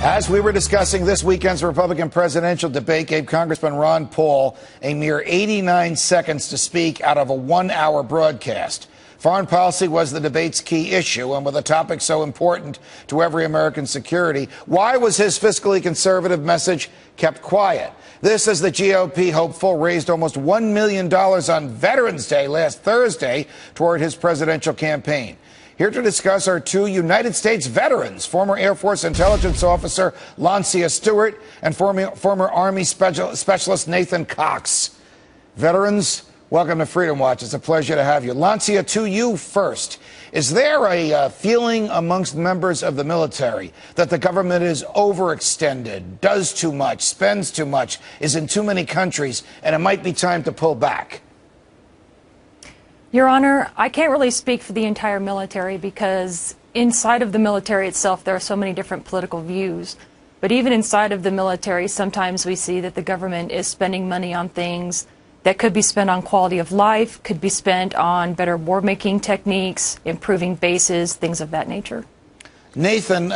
As we were discussing, this weekend's Republican presidential debate gave Congressman Ron Paul a mere 89 seconds to speak out of a 1-hour broadcast. Foreign policy was the debate's key issue, and with a topic so important to every American's security, why was his fiscally conservative message kept quiet? This, as the GOP hopeful raised almost $1 million on Veterans Day last Thursday toward his presidential campaign. Here to discuss are two United States veterans, former Air Force intelligence officer Lancia Stewart and former Army specialist Nathan Cox. Veterans, welcome to Freedom Watch. It's a pleasure to have you. Lancia, to you first. Is there a feeling amongst members of the military that the government is overextended, does too much, spends too much, is in too many countries, and it might be time to pull back? Your Honor, I can't really speak for the entire military because inside of the military itself there are so many different political views. But even inside of the military, sometimes we see that the government is spending money on things that could be spent on quality of life, could be spent on better war-making techniques, improving bases, things of that nature. Nathan,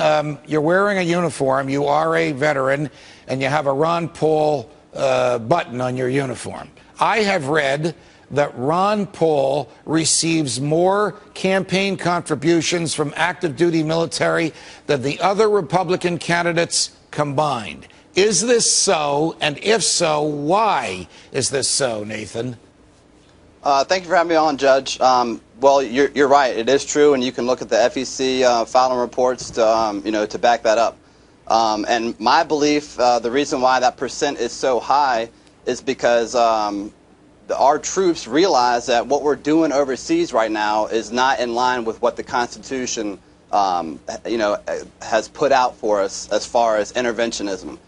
you're wearing a uniform, you are a veteran, and you have a Ron Paul button on your uniform. I have read that Ron Paul receives more campaign contributions from active duty military than the other Republican candidates combined. Is this so? And if so, why is this so, Nathan? Thank you for having me on, Judge. Well, you're right. It is true, and you can look at the FEC filing reports to, to back that up. And my belief, the reason why that percent is so high is because our troops realize that what we're doing overseas right now is not in line with what the Constitution, has put out for us as far as interventionism.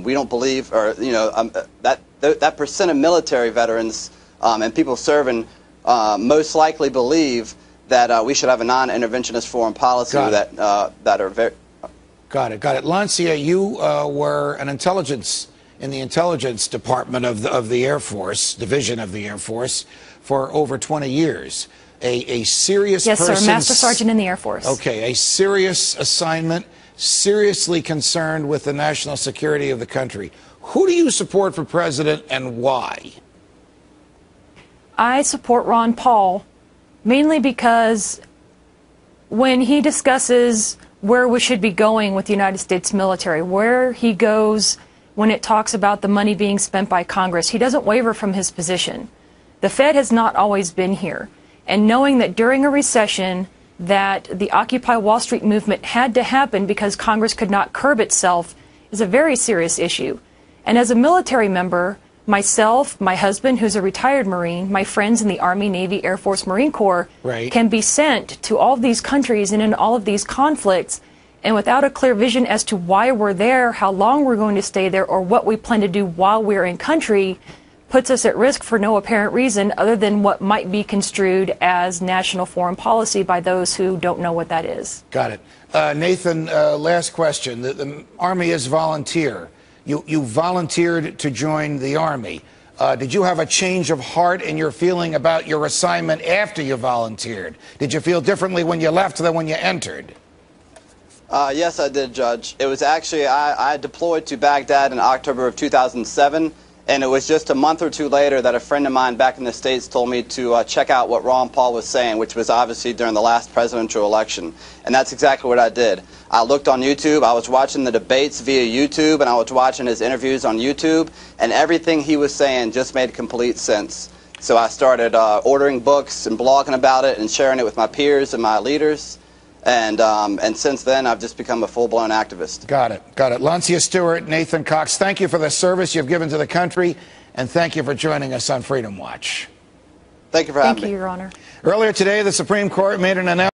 We don't believe, or that percent of military veterans and people serving most likely believe that we should have a non-interventionist foreign policy that are very. Got it. Lancia, you were an in the intelligence department of the Air Force, division of the Air Force, for over 20 years. A serious person. Yes, sir, Master Sergeant in the Air Force. Okay, a serious assignment, seriously concerned with the national security of the country. Who do you support for president and why? I support Ron Paul, mainly because when he discusses where we should be going with the United States military, where he goes when it talks about the money being spent by Congress, he doesn't waver from his position. The Fed has not always been here. And knowing that during a recession that the Occupy Wall Street movement had to happen because Congress could not curb itself is a very serious issue. And as a military member, myself, my husband, who's a retired Marine, my friends in the Army, Navy, Air Force, Marine Corps can be sent to all of these countries and in all of these conflicts, and without a clear vision as to why we're there, how long we're going to stay there, or what we plan to do while we're in country, puts us at risk for no apparent reason other than what might be construed as national foreign policy by those who don't know what that is. Got it. Nathan, last question. The Army is volunteer. You volunteered to join the Army. Did you have a change of heart in your feeling about your assignment after you volunteered? Did you feel differently when you left than when you entered? Yes, I did, Judge. It was actually, I deployed to Baghdad in October of 2007, and it was just a month or two later that a friend of mine back in the States told me to check out what Ron Paul was saying, which was obviously during the last presidential election. And that's exactly what I did. I looked on YouTube, I was watching the debates via YouTube, and I was watching his interviews on YouTube, and everything he was saying just made complete sense. So I started ordering books and blogging about it and sharing it with my peers and my leaders. And since then, I've just become a full-blown activist. Got it. Lancia Stewart, Nathan Cox, thank you for the service you've given to the country, and thank you for joining us on Freedom Watch. Thank you for having me. Thank you, Your Honor. Earlier today, the Supreme Court made an announcement